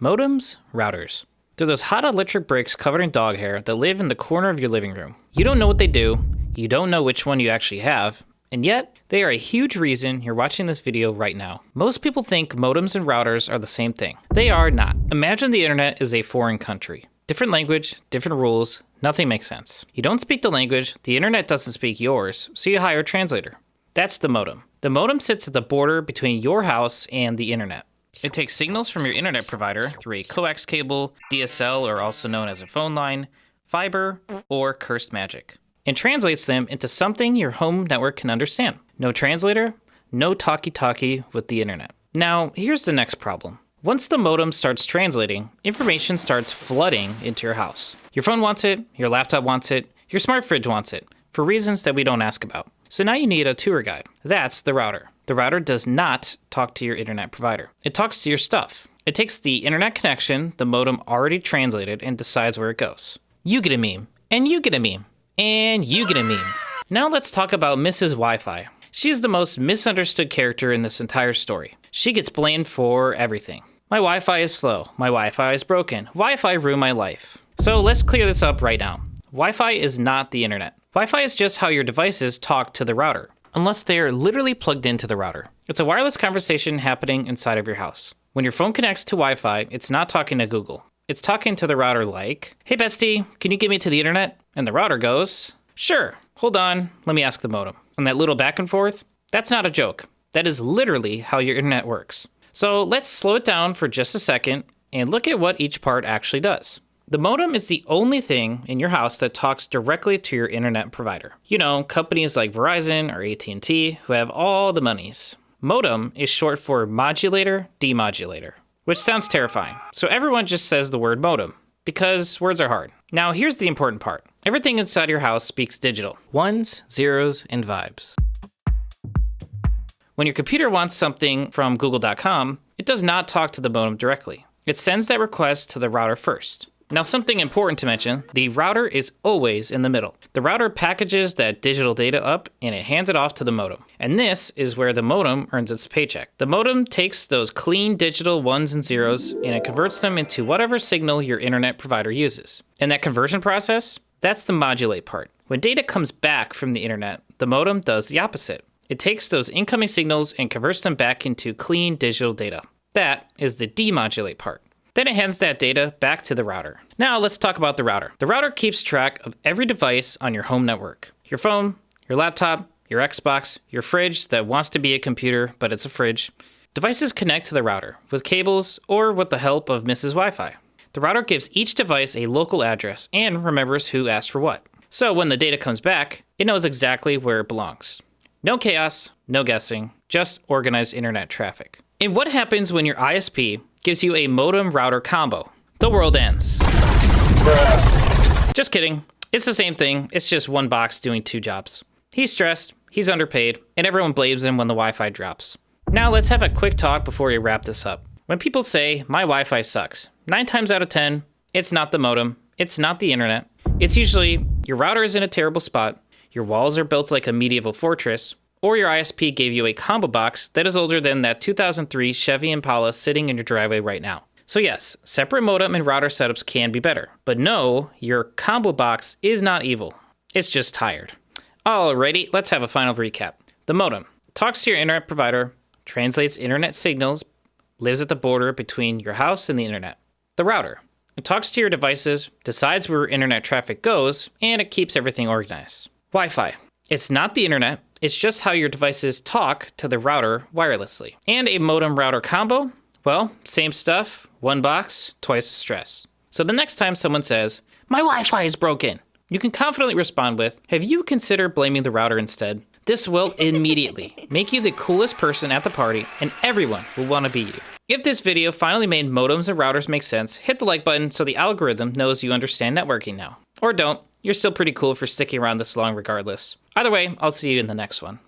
Modems, routers. They're those hot electric bricks covered in dog hair that live in the corner of your living room. You don't know what they do, you don't know which one you actually have, and yet they are a huge reason you're watching this video right now. Most people think modems and routers are the same thing. They are not. Imagine the internet is a foreign country. Different language, different rules, nothing makes sense. You don't speak the language, the internet doesn't speak yours, so you hire a translator. That's the modem. The modem sits at the border between your house and the internet. It takes signals from your internet provider through a coax cable, DSL, or also known as a phone line, fiber, or cursed magic, and translates them into something your home network can understand. No translator, no talkie-talkie with the internet. Now, here's the next problem. Once the modem starts translating, information starts flooding into your house. Your phone wants it, your laptop wants it, your smart fridge wants it, for reasons that we don't ask about. So now you need a tour guide. That's the router. The router does not talk to your internet provider. It talks to your stuff. It takes the internet connection the modem already translated and decides where it goes. You get a meme, and you get a meme, and you get a meme. Now let's talk about Mrs. Wi-Fi. She's the most misunderstood character in this entire story. She gets blamed for everything. My Wi-Fi is slow. My Wi-Fi is broken. Wi-Fi ruined my life. So let's clear this up right now. Wi-Fi is not the internet. Wi-Fi is just how your devices talk to the router, unless they are literally plugged into the router. It's a wireless conversation happening inside of your house. When your phone connects to Wi-Fi, it's not talking to Google. It's talking to the router like, "Hey bestie, can you get me to the internet?" And the router goes, "Sure, hold on, let me ask the modem." And that little back and forth, that's not a joke. That is literally how your internet works. So let's slow it down for just a second and look at what each part actually does. The modem is the only thing in your house that talks directly to your internet provider. You know, companies like Verizon or AT&T who have all the monies. Modem is short for modulator, demodulator, which sounds terrifying. So everyone just says the word modem because words are hard. Now here's the important part. Everything inside your house speaks digital. Ones, zeros, and vibes. When your computer wants something from google.com, it does not talk to the modem directly. It sends that request to the router first. Now, something important to mention, the router is always in the middle. The router packages that digital data up and it hands it off to the modem. And this is where the modem earns its paycheck. The modem takes those clean digital ones and zeros and it converts them into whatever signal your internet provider uses. And that conversion process, that's the modulate part. When data comes back from the internet, the modem does the opposite. It takes those incoming signals and converts them back into clean digital data. That is the demodulate part. Then it hands that data back to the router. Now let's talk about the router. The router keeps track of every device on your home network. Your phone, your laptop, your Xbox, your fridge that wants to be a computer, but it's a fridge. Devices connect to the router with cables or with the help of Mrs. Wi-Fi. The router gives each device a local address and remembers who asked for what. So when the data comes back, it knows exactly where it belongs. No chaos, no guessing, just organized internet traffic. And what happens when your ISP gives you a modem router combo? The world ends. Just kidding. It's the same thing. It's just one box doing two jobs. He's stressed, he's underpaid, and everyone blames him when the Wi-Fi drops. Now let's have a quick talk before we wrap this up. When people say, "My Wi-Fi sucks," 9 times out of 10, it's not the modem, it's not the internet. It's usually your router is in a terrible spot, your walls are built like a medieval fortress, or your ISP gave you a combo box that is older than that 2003 Chevy Impala sitting in your driveway right now. So yes, separate modem and router setups can be better. But no, your combo box is not evil. It's just tired. Alrighty, let's have a final recap. The modem talks to your internet provider, translates internet signals, lives at the border between your house and the internet. The router, it talks to your devices, decides where internet traffic goes, and it keeps everything organized. Wi-Fi, it's not the internet, it's just how your devices talk to the router wirelessly. And a modem router combo? Well, same stuff, one box, twice the stress. So the next time someone says, "My Wi-Fi is broken," you can confidently respond with, "Have you considered blaming the router instead?" This will immediately make you the coolest person at the party and everyone will want to be you. If this video finally made modems and routers make sense, hit the like button so the algorithm knows you understand networking now. Or don't, you're still pretty cool for sticking around this long regardless. Either way, I'll see you in the next one.